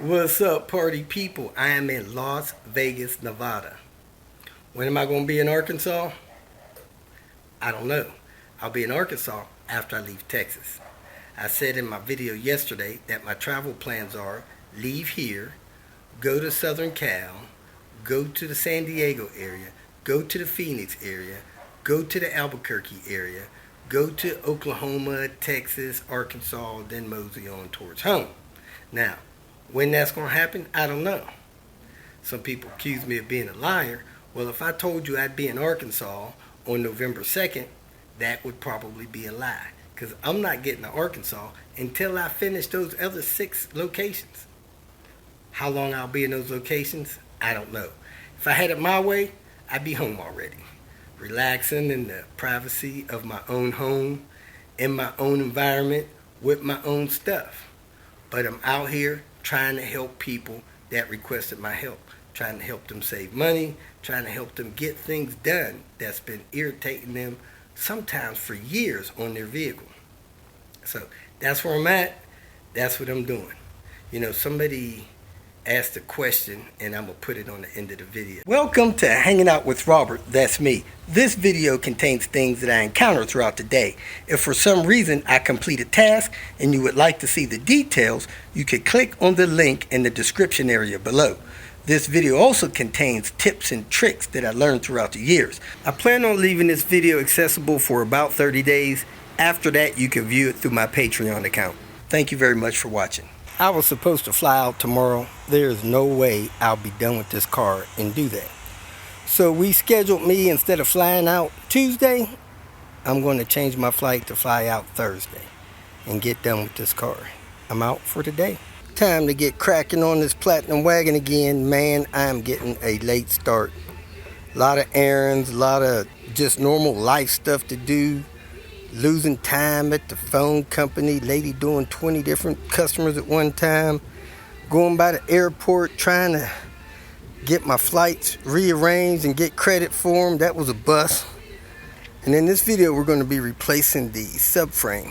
What's up, party people? I am in Las Vegas, Nevada. When am I going to be in Arkansas? I don't know. I'll be in Arkansas after I leave Texas. I said in my video yesterday that my travel plans are leave here, go to Southern Cal, go to the San Diego area, go to the Phoenix area, go to the Albuquerque area, go to Oklahoma, Texas, Arkansas, then mosey on towards home. Now, when that's going to happen, I don't know. Some people accuse me of being a liar. Well, if I told you I'd be in Arkansas on November 2nd, that would probably be a lie. Because I'm not getting to Arkansas until I finish those other 6 locations. How long I'll be in those locations, I don't know. If I had it my way, I'd be home already. Relaxing in the privacy of my own home, in my own environment, with my own stuff. But I'm out here trying to help people that requested my help, trying to help them save money, trying to help them get things done that's been irritating them sometimes for years on their vehicle. So that's where I'm at. That's what I'm doing. You know, somebody asked a question and I'm going to put it on the end of the video. Welcome to Hanging Out with Robert. That's me. This video contains things that I encounter throughout the day. If for some reason I complete a task and you would like to see the details, you can click on the link in the description area below. This video also contains tips and tricks that I learned throughout the years. I plan on leaving this video accessible for about 30 days. After that, you can view it through my Patreon account. Thank you very much for watching. I was supposed to fly out tomorrow. There's no way I'll be done with this car and do that. So we scheduled me, instead of flying out Tuesday, I'm going to change my flight to fly out Thursday and get done with this car. I'm out for today. Time to get cracking on this platinum wagon again. Man, I'm getting a late start. A lot of errands, a lot of just normal life stuff to do. Losing time at the phone company, lady doing 20 different customers at one time, going by the airport trying to get my flights rearranged and get credit for them. That was a bust. And in this video, we're going to be replacing the subframe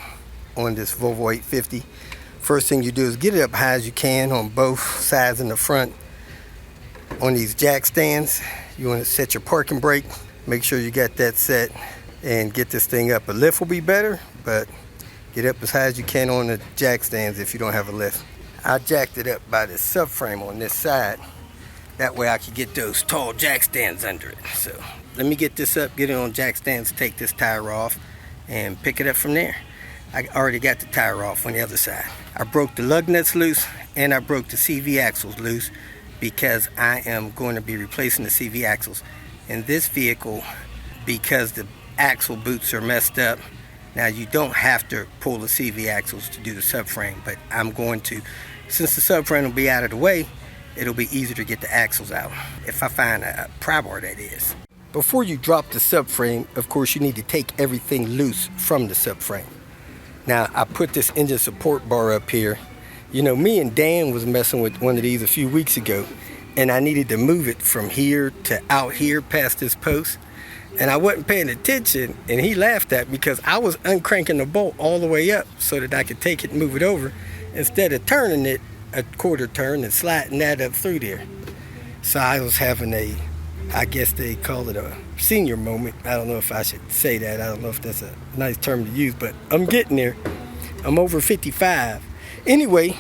on this Volvo 850. First thing you do is get it up high as you can on both sides and the front. On these jack stands, you want to set your parking brake. Make sure you got that set and get this thing up. A lift will be better, but get up as high as you can on the jack stands if you don't have a lift. I jacked it up by the subframe on this side. That way I could get those tall jack stands under it. So let me get this up, get it on jack stands, take this tire off, and pick it up from there. I already got the tire off on the other side. I broke the lug nuts loose and I broke the CV axles loose because I am going to be replacing the CV axles in this vehicle because the axle boots are messed up. Now you don't have to pull the CV axles to do the subframe, but I'm going to, since the subframe will be out of the way, it'll be easier to get the axles out if I find a pry bar, that is. Before you drop the subframe, of course you need to take everything loose from the subframe. Now I put this engine support bar up here. You know, me and Dan was messing with one of these a few weeks ago and I needed to move it from here to out here past this post. And I wasn't paying attention, and he laughed at me because I was uncranking the bolt all the way up so that I could take it and move it over instead of turning it a quarter turn and sliding that up through there. So I was having I guess they call it a senior moment. I don't know if I should say that. I don't know if that's a nice term to use, but I'm getting there. I'm over 55. Anyway,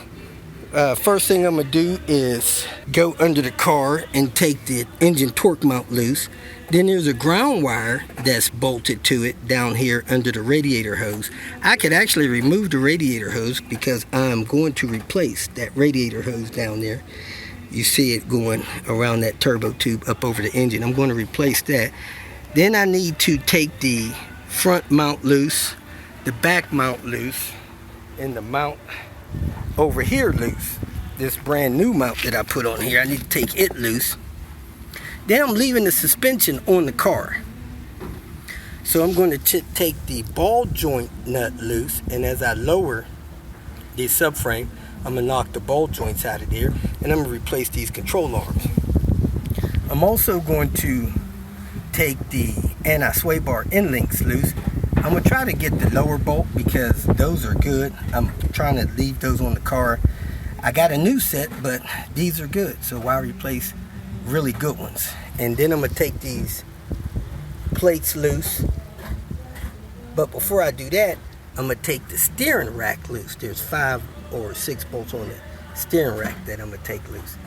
first thing I'm going to do is go under the car and take the engine torque mount loose. Then there's a ground wire that's bolted to it down here under the radiator hose. I could actually remove the radiator hose because I'm going to replace that radiator hose down there. You see it going around that turbo tube up over the engine. I'm going to replace that. Then I need to take the front mount loose, the back mount loose, and the mount over here loose. This brand new mount that I put on here, I need to take it loose. Then I'm leaving the suspension on the car. So I'm going to take the ball joint nut loose, and as I lower the subframe, I'm going to knock the ball joints out of there, and I'm going to replace these control arms. I'm also going to take the anti-sway bar end links loose. I'm going to try to get the lower bolt because those are good. I'm trying to leave those on the car. I got a new set, but these are good, so why replace really good ones? And then I'm going to take these plates loose. But before I do that, I'm going to take the steering rack loose. There's 5 or 6 bolts on the steering rack that I'm going to take loose.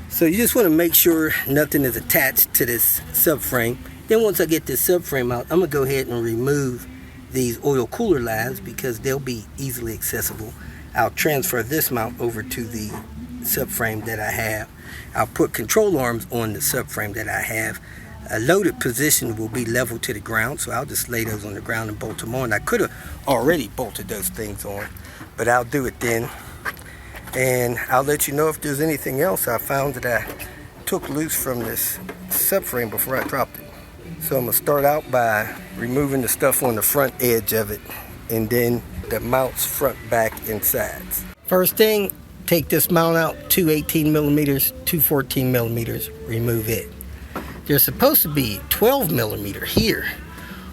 So you just want to make sure nothing is attached to this subframe. Then once I get this subframe out, I'm going to go ahead and remove these oil cooler lines because they'll be easily accessible. I'll transfer this mount over to the subframe that I have. I'll put control arms on the subframe that I have. A loaded position will be level to the ground, so I'll just lay those on the ground and bolt them on. I could have already bolted those things on, but I'll do it then. And I'll let you know if there's anything else I found that I took loose from this subframe before I dropped it. So I'm going to start out by removing the stuff on the front edge of it, and then the mounts front, back, and sides. First thing, take this mount out, 2 18 millimeters, 2 14 millimeters, remove it. There's supposed to be 12 millimeter here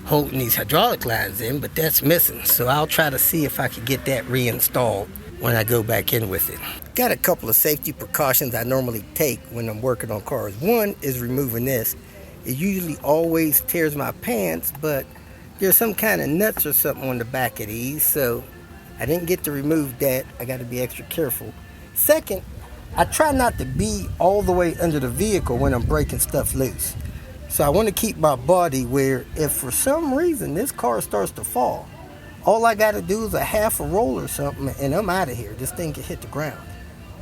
holding these hydraulic lines in, but that's missing. So I'll try to see if I can get that reinstalled when I go back in with it. Got a couple of safety precautions I normally take when I'm working on cars. One is removing this. It usually always tears my pants, but there's some kind of nuts or something on the back of these, so I didn't get to remove that. I got to be extra careful. Second, I try not to be all the way under the vehicle when I'm breaking stuff loose. So I want to keep my body where if for some reason this car starts to fall, all I got to do is a half a roll or something and I'm out of here. This thing can hit the ground.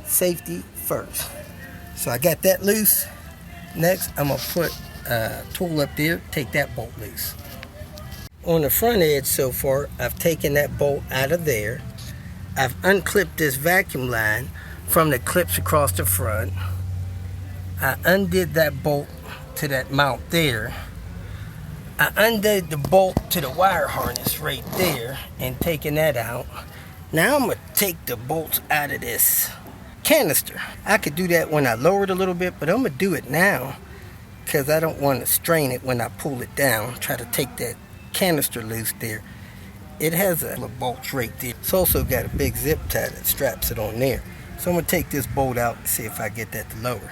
Safety first. So I got that loose. Next, I'm going to put a tool up there, take that bolt loose. On the front edge so far, I've taken that bolt out of there. I've unclipped this vacuum line from the clips across the front. I undid that bolt to that mount there. I undid the bolt to the wire harness right there and taking that out. Now I'm going to take the bolts out of this canister. I could do that when I lower it a little bit, but I'm going to do it now because I don't want to strain it when I pull it down. Try to take that canister loose there. It has a little bolt right there. It's also got a big zip tie that straps it on there. So I'm going to take this bolt out and see if I get that to lower.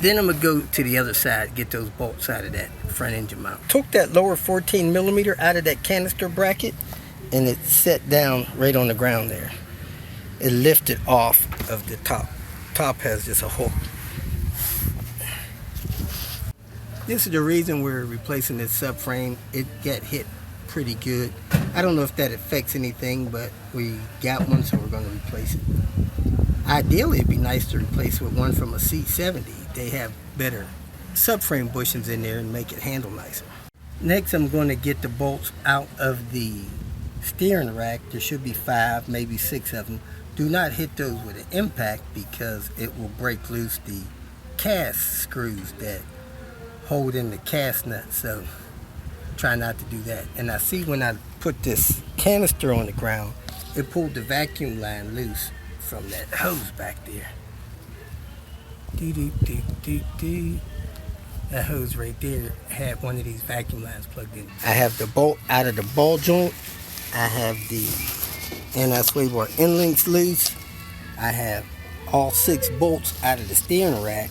Then I'm going to go to the other side, get those bolts out of that front engine mount. Took that lower 14 millimeter out of that canister bracket and it set down right on the ground there. It lifted off of the top. Top has just a hook. This is the reason we're replacing this subframe. It got hit pretty good. I don't know if that affects anything, but we got one, so we're going to replace it. Ideally, it'd be nice to replace with one from a C70. They have better subframe bushings in there and make it handle nicer. Next, I'm going to get the bolts out of the steering rack. There should be 5, maybe 6 of them. Do not hit those with an impact because it will break loose the cast screws that hold in the cast nut. So try not to do that. And I see when I put this canister on the ground, it pulled the vacuum line loose from that hose back there. That hose right there had one of these vacuum lines plugged in. I have the bolt out of the ball joint. I have the anti-sway bar end links loose. I have all 6 bolts out of the steering rack.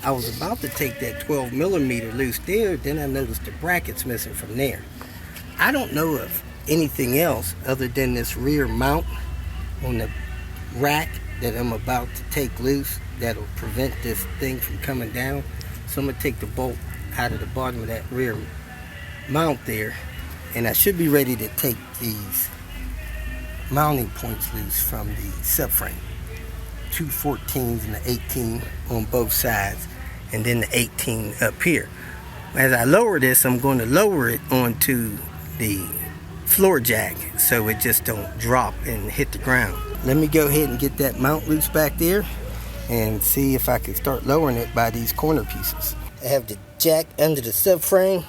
I was about to take that 12 millimeter loose there, then I noticed the bracket's missing from there. I don't know of anything else other than this rear mount on the rack that I'm about to take loose that'll prevent this thing from coming down. So I'm going to take the bolt out of the bottom of that rear mount there, and I should be ready to take these mounting points loose from the subframe. 2 14s and the 18 on both sides, and then the 18 up here. As I lower this, I'm going to lower it onto the floor jack so it just don't drop and hit the ground. Let me go ahead and get that mount loose back there and see if I can start lowering it by these corner pieces. I have the jack under the subframe.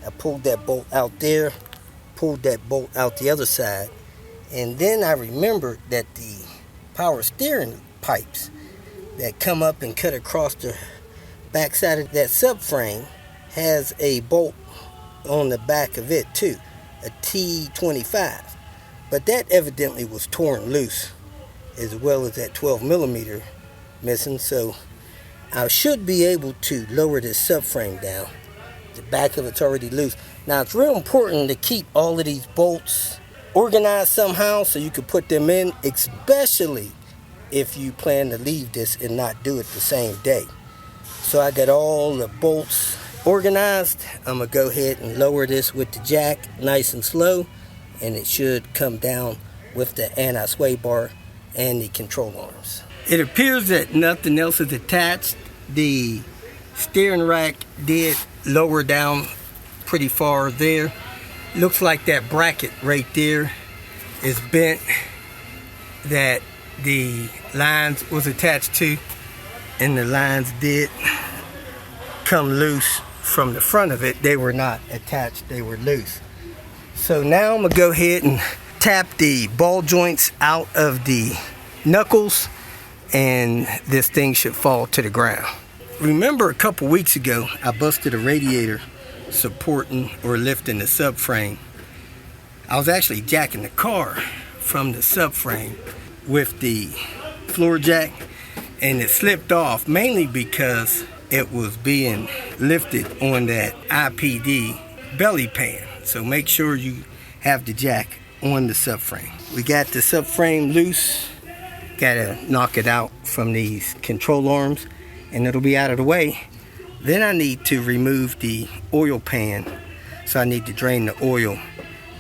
I pulled that bolt out there, pulled that bolt out the other side, and then I remembered that the power steering pipes that come up and cut across the back side of that subframe has a bolt on the back of it too, a T25, but that evidently was torn loose as well as that 12 millimeter missing. So I should be able to lower this subframe down. The back of it's already loose. Now it's real important to keep all of these bolts organized somehow so you can put them in, especially if you plan to leave this and not do it the same day. So I got all the bolts organized. I'm gonna go ahead and lower this with the jack nice and slow, and it should come down with the anti-sway bar and the control arms. It appears that nothing else is attached. The steering rack did lower down pretty far there. Looks like that bracket right there is bent that the lines was attached to, and the lines did come loose from the front of it. They were not attached, they were loose. So now I'm gonna go ahead and tap the ball joints out of the knuckles, and this thing should fall to the ground. Remember a couple weeks ago I busted a radiator supporting or lifting the subframe. I was actually jacking the car from the subframe with the floor jack, and it slipped off mainly because it was being lifted on that IPD belly pan. So make sure you have the jack on the subframe. We got the subframe loose. Gotta knock it out from these control arms and it'll be out of the way. Then I need to remove the oil pan. So I need to drain the oil,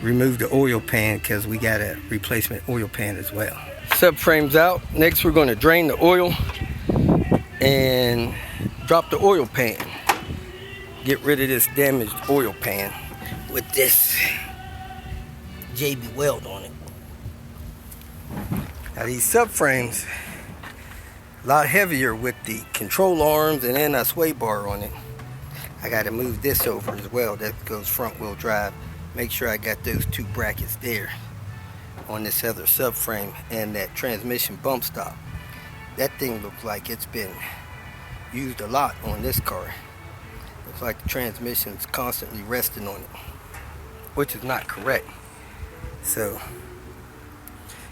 remove the oil pan, because we got a replacement oil pan as well. Subframe's out. Next we're going to drain the oil and drop the oil pan. Get rid of this damaged oil pan with this JB weld on it. Now these subframes, a lot heavier with the control arms and anti-sway bar on it. I got to move this over as well. That goes front wheel drive. Make sure I got those two brackets there on this other subframe and that transmission bump stop. That thing looks like it's been used a lot on this car. Looks like the transmission's constantly resting on it, which is not correct. So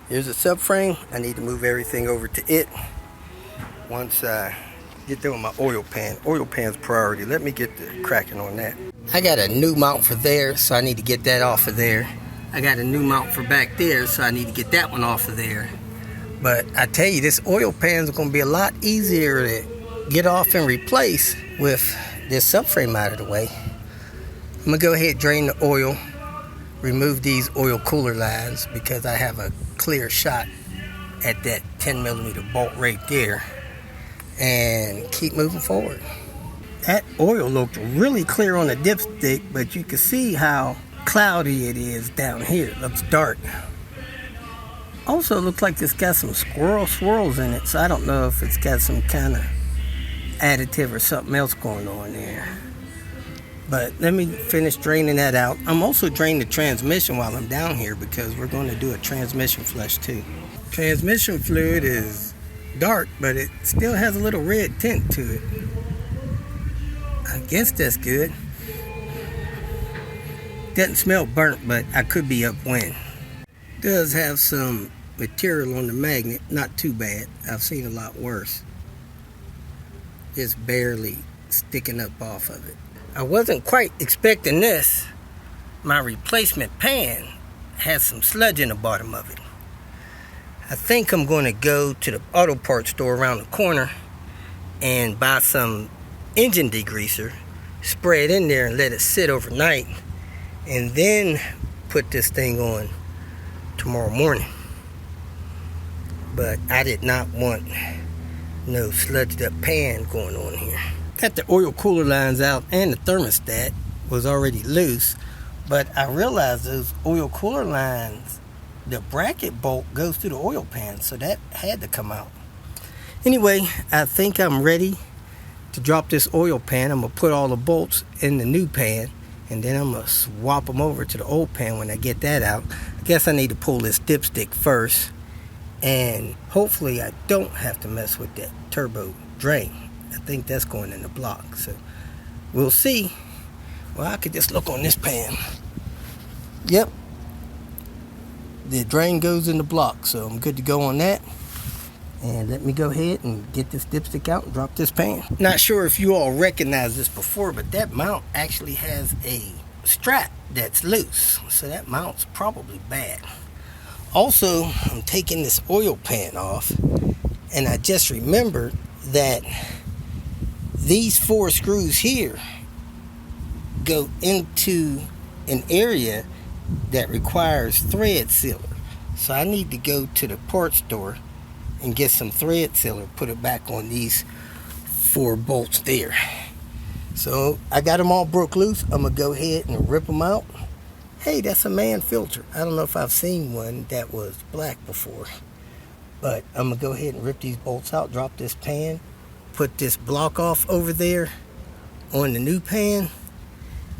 here's the subframe. I need to move everything over to it. Once I get done with my oil pan. Oil pan's priority. Let me get the cracking on that. I got a new mount for there, so I need to get that off of there. I got a new mount for back there, so I need to get that one off of there. But I tell you, this oil pan is going to be a lot easier to get off and replace with this subframe out of the way. I'm going to go ahead and drain the oil, remove these oil cooler lines because I have a clear shot at that 10 millimeter bolt right there, and keep moving forward. That oil looked really clear on the dipstick, but you can see how cloudy it is down here. It looks dark. Also, it looks like it's got some squirrel swirls in it, so I don't know if it's got some kind of additive or something else going on there. But let me finish draining that out. I'm also draining the transmission while I'm down here because we're going to do a transmission flush too. Transmission fluid is dark, but it still has a little red tint to it. I guess that's good. Doesn't smell burnt, but I could be upwind. Does have some material on the magnet, not too bad. I've seen a lot worse. Just barely sticking up off of it. I wasn't quite expecting this. My replacement pan has some sludge in the bottom of it. I think I'm going to go to the auto parts store around the corner and buy some engine degreaser, spray it in there and let it sit overnight, and then put this thing on tomorrow morning. But I did not want no sludged up pan going on here. Got the oil cooler lines out and the thermostat was already loose, but I realized those oil cooler lines, the bracket bolt goes through the oil pan, so that had to come out. Anyway, I think I'm ready to drop this oil pan. I'm gonna put all the bolts in the new pan, and then I'm gonna swap them over to the old pan when I get that out. I guess I need to pull this dipstick first, and hopefully I don't have to mess with that turbo drain. I think that's going in the block, so we'll see. Well, I could just look on this pan. Yep, the drain goes in the block, so I'm good to go on that. And let me go ahead and get this dipstick out and drop this pan. Not sure if you all recognize this before, but that mount actually has a strap that's loose. So that mount's probably bad. Also, I'm taking this oil pan off, and I just remembered that these 4 screws here go into an area that requires thread sealer. So I need to go to the parts store and get some thread sealer, put it back on these 4 bolts there. So I got them all broke loose. I'm gonna go ahead and rip them out. Hey, that's a man filter. I don't know if I've seen one that was black before, but I'm gonna go ahead and rip these bolts out, drop this pan, put this block off over there on the new pan,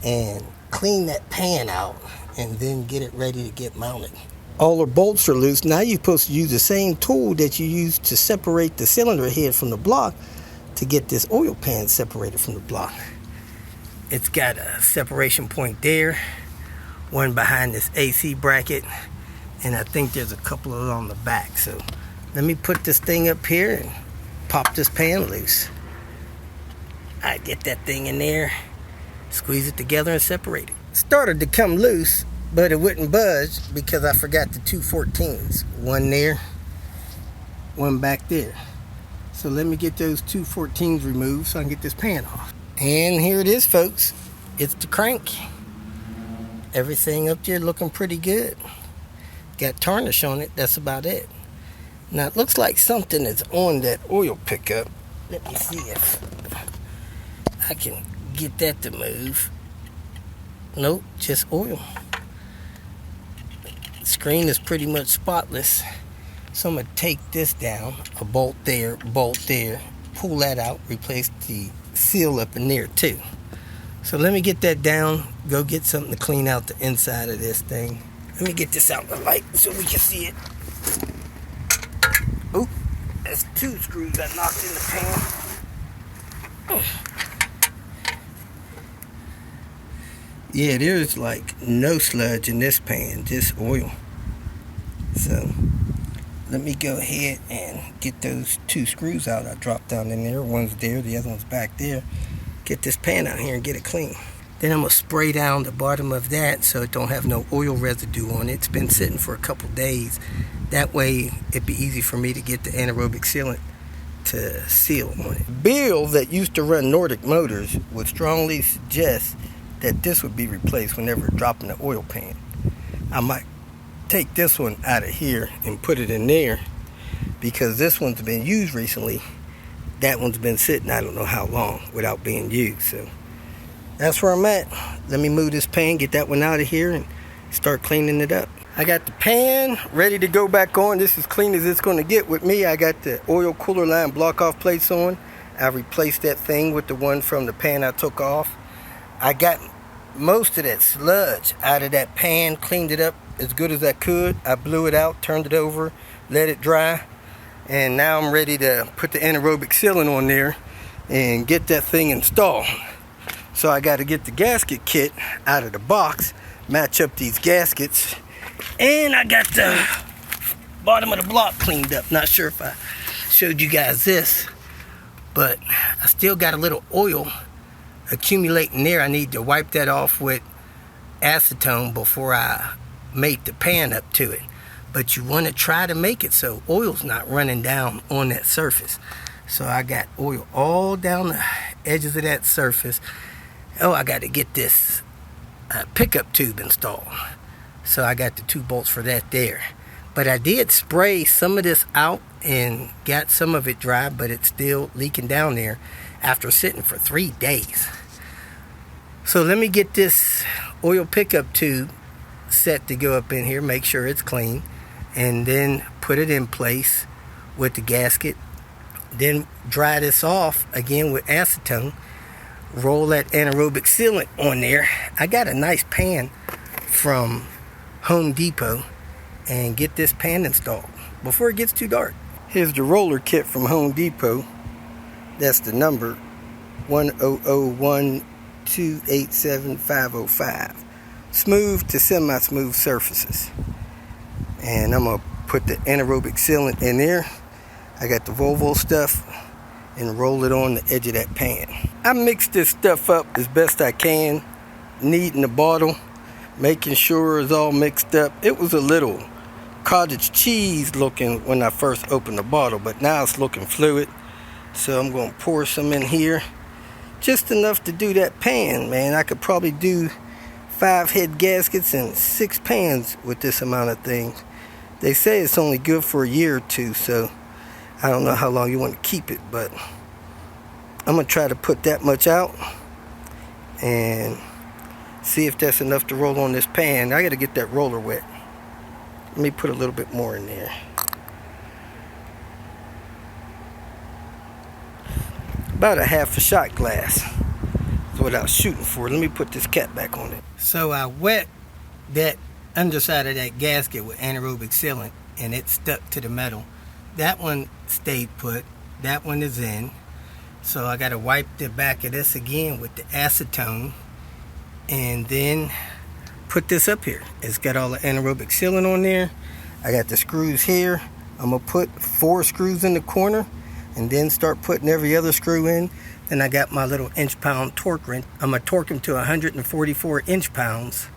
and clean that pan out, and then get it ready to get mounted. All the bolts are loose. Now you're supposed to use the same tool that you use to separate the cylinder head from the block to get this oil pan separated from the block. It's got a separation point there, one behind this AC bracket, and I think there's a couple of them on the back. So let me put this thing up here and pop this pan loose. I get that thing in there, squeeze it together and separate it. Started to come loose, but it wouldn't budge because I forgot the 2 14s. One there, one back there. So let me get those 2 14s removed so I can get this pan off. And here it is, folks. It's the crank. Everything up there looking pretty good. Got tarnish on it, that's about it. Now it looks like something is on that oil pickup. Let me see if I can get that to move. Nope, just oil. Screen is pretty much spotless. So I'm going to take this down, a bolt there, pull that out, replace the seal up in there too. So let me get that down, go get something to clean out the inside of this thing. Let me get this out in the light so we can see it. Oh, that's 2 screws I knocked in the pan. Yeah, there's like no sludge in this pan, just oil. So let me go ahead and get those 2 screws out I dropped down in there. One's there, the other one's back there. Get this pan out here and get it clean. Then I'm gonna spray down the bottom of that so it don't have no oil residue on it. It's been sitting for a couple days. That way it'd be easy for me to get the anaerobic sealant to seal on it. Bill, that used to run Nordic Motors, would strongly suggest that this would be replaced whenever dropping the oil pan. I might take this one out of here and put it in there because this one's been used recently. That one's been sitting I don't know how long without being used. So that's where I'm at. Let me move this pan, get that one out of here, and start cleaning it up. I got the pan ready to go back on. This is clean as it's going to get with me. I got the oil cooler line block off plates on. I replaced that thing with the one from the pan I took off. I got most of that sludge out of that pan, cleaned it up as good as I could. I blew it out, turned it over, let it dry, and now I'm ready to put the anaerobic sealant on there and get that thing installed. So I got to get the gasket kit out of the box, match up these gaskets, and I got the bottom of the block cleaned up. Not sure if I showed you guys this, but I still got a little oil accumulating there. I need to wipe that off with acetone before I mate the pan up to it. But you want to try to make it so oil's not running down on that surface. So I got oil all down the edges of that surface. Oh, I got to get this pickup tube installed. So I got the 2 bolts for that there. But I did spray some of this out and got some of it dry, but it's still leaking down there after sitting for 3 days. So let me get this oil pickup tube set to go up in here, make sure it's clean, and then put it in place with the gasket. Then dry this off again with acetone, roll that anaerobic sealant on there. I got a nice pan from Home Depot, and get this pan installed before it gets too dark. Here's the roller kit from Home Depot. That's the number 10012875505. Smooth to semi-smooth surfaces. And I'm going to put the anaerobic sealant in there. I got the Volvo stuff and roll it on the edge of that pan. I mix this stuff up as best I can, kneading the bottle, making sure it's all mixed up. It was a little cottage cheese looking when I first opened the bottle, but now it's looking fluid. So I'm going to pour some in here, just enough to do that pan, man. I could probably do 5 head gaskets and 6 pans with this amount of things. They say it's only good for a year or two, so I don't know how long you want to keep it, but I'm going to try to put that much out and see if that's enough to roll on this pan. I got to get that roller wet. Let me put a little bit more in there. About a half a shot glass. That's what I was shooting for. Let me put this cap back on it. So I wet that underside of that gasket with anaerobic sealant, and it stuck to the metal. That one stayed put. That one is in. So I got to wipe the back of this again with the acetone, and then put this up here. It's got all the anaerobic sealant on there. I got the screws here. I'm going to put 4 screws in the corner and then start putting every other screw in. Then I got my little inch-pound torque wrench. I'm going to torque them to 144 inch-pounds.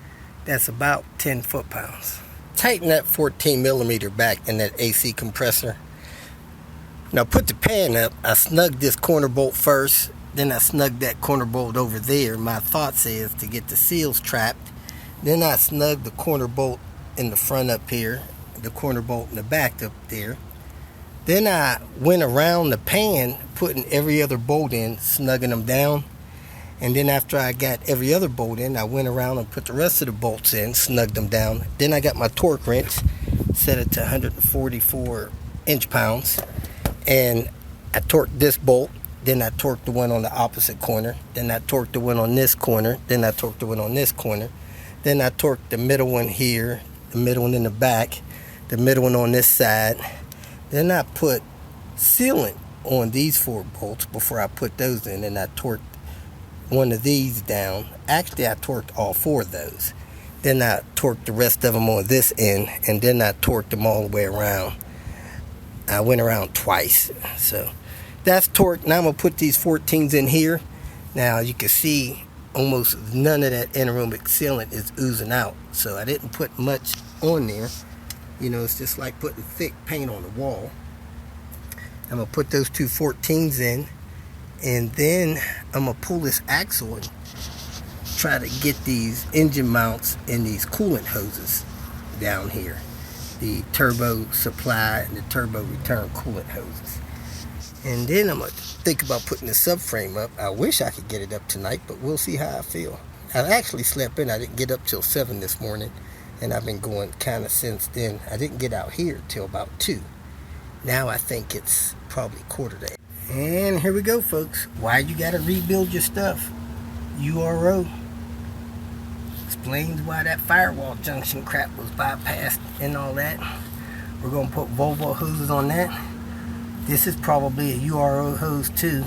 That's about 10 foot-pounds. Tighten that 14 millimeter back in that AC compressor. Now put the pan up. I snugged this corner bolt first. Then I snugged that corner bolt over there. My thoughts is to get the seals trapped. Then I snugged the corner bolt in the front up here. The corner bolt in the back up there. Then I went around the pan, putting every other bolt in, snugging them down. And then after I got every other bolt in, I went around and put the rest of the bolts in, snugged them down. Then I got my torque wrench, set it to 144 inch-pounds. And I torqued this bolt. Then I torqued the one on the opposite corner. Then I torqued the one on this corner. Then I torqued the one on this corner. Then I torqued the middle one here, the middle one in the back, the middle one on this side. Then I put sealant on these 4 bolts before I put those in, and I torqued one of these down. Actually, I torqued all 4 of those. Then I torqued the rest of them on this end, and then I torqued them all the way around. I went around twice. So that's torqued. Now I'm going to put these 14s in here. Now you can see almost none of that anaerobic sealant is oozing out. So I didn't put much on there. You know, it's just like putting thick paint on the wall. I'm going to put those 2 14s in. And then I'm going to pull this axle and try to get these engine mounts and these coolant hoses down here. The turbo supply and the turbo return coolant hoses. And then I'm going to think about putting the subframe up. I wish I could get it up tonight, but we'll see how I feel. I actually slept in. I didn't get up till 7 this morning. And I've been going kind of since then. I didn't get out here till about 2. Now I think it's probably 7:45. And here we go, folks. Why you got to rebuild your stuff? URO explains why that firewall junction crap was bypassed and all that. We're going to put Volvo hoses on that. This is probably a URO hose too.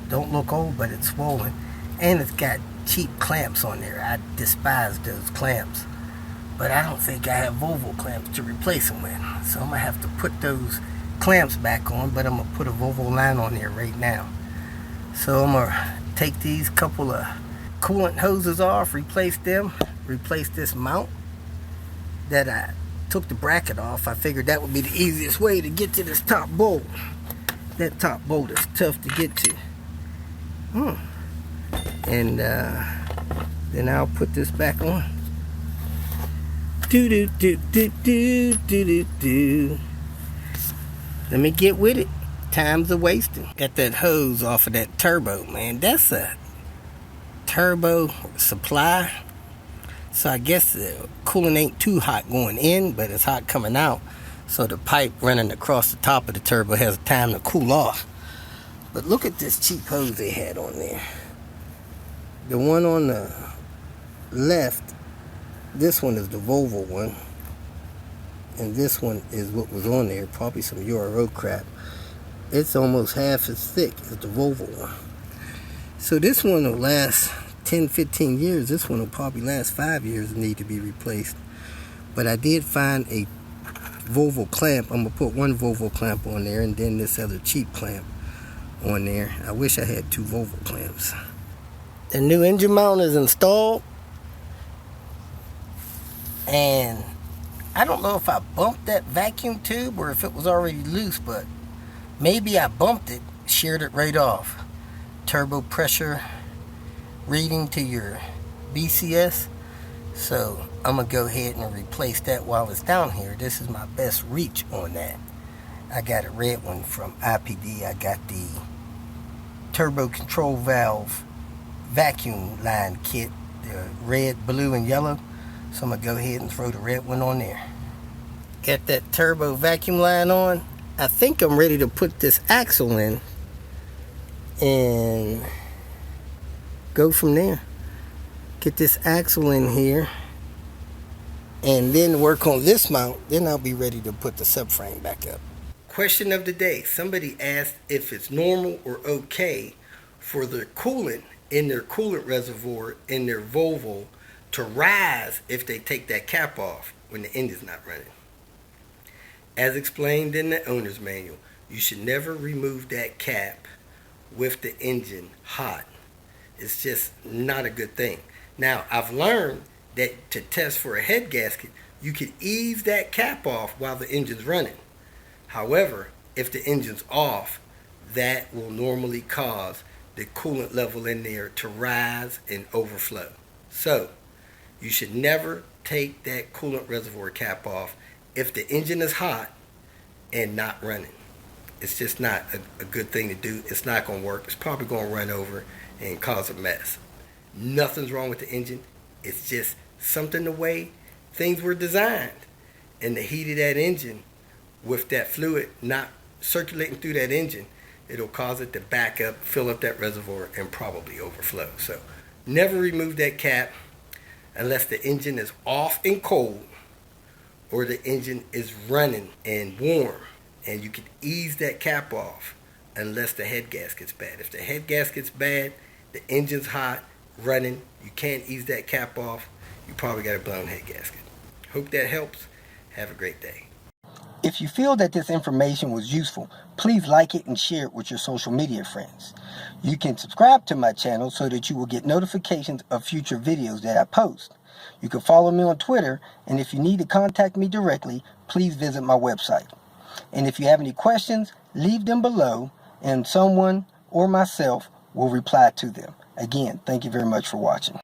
Don't look old, but it's swollen. And it's got cheap clamps on there. I despise those clamps. But I don't think I have Volvo clamps to replace them with. So I'm going to have to put those clamps back on, but I'm going to put a Volvo line on there right now. So I'm going to take these couple of coolant hoses off, replace them, replace this mount that I took the bracket off. I figured that would be the easiest way to get to this top bolt. That top bolt is tough to get to. And then I'll put this back on. Let me get with it. Time's a wasting. Got that hose off of that turbo, man. That's a turbo supply. So I guess the coolant ain't too hot going in, but it's hot coming out. So the pipe running across the top of the turbo has time to cool off. But look at this cheap hose they had on there. The one on the left, this one is the Volvo one. And this one is what was on there, probably some URO crap. It's almost half as thick as the Volvo one. So this one will last 10, 15 years. This one will probably last 5 years and need to be replaced. But I did find a Volvo clamp. I'm going to put one Volvo clamp on there and then this other cheap clamp on there. I wish I had 2 Volvo clamps. The new engine mount is installed, and I don't know if I bumped that vacuum tube or if it was already loose, but maybe I bumped it, sheared it right off. Turbo pressure reading to your BCS. So I'm going to go ahead and replace that while it's down here. This is my best reach on that. I got a red one from IPD. I got the turbo control valve vacuum line kit, the red, blue, and yellow. So I'm going to go ahead and throw the red one on there. Got that turbo vacuum line on. I think I'm ready to put this axle in and go from there. Get this axle in here and then work on this mount. Then I'll be ready to put the subframe back up. Question of the day. Somebody asked if it's normal or okay for the coolant in their coolant reservoir in their Volvo to rise if they take that cap off when the engine's not running. As explained in the owner's manual, you should never remove that cap with the engine hot. It's just not a good thing. Now, I've learned that to test for a head gasket, you can ease that cap off while the engine's running. However, if the engine's off, that will normally cause the coolant level in there to rise and overflow. So, you should never take that coolant reservoir cap off if the engine is hot and not running. It's just not a good thing to do. It's not going to work. It's probably going to run over and cause a mess. Nothing's wrong with the engine. It's just something the way things were designed. And the heat of that engine, with that fluid not circulating through that engine, it'll cause it to back up, fill up that reservoir, and probably overflow. So never remove that cap unless the engine is off and cold or the engine is running and warm. And you can ease that cap off unless the head gasket's bad. If the head gasket's bad, the engine's hot, running, you can't ease that cap off, you probably got a blown head gasket. Hope that helps. Have a great day. If you feel that this information was useful, please like it and share it with your social media friends. You can subscribe to my channel so that you will get notifications of future videos that I post. You can follow me on Twitter, and if you need to contact me directly, please visit my website. And if you have any questions, leave them below, and someone or myself will reply to them. Again, thank you very much for watching.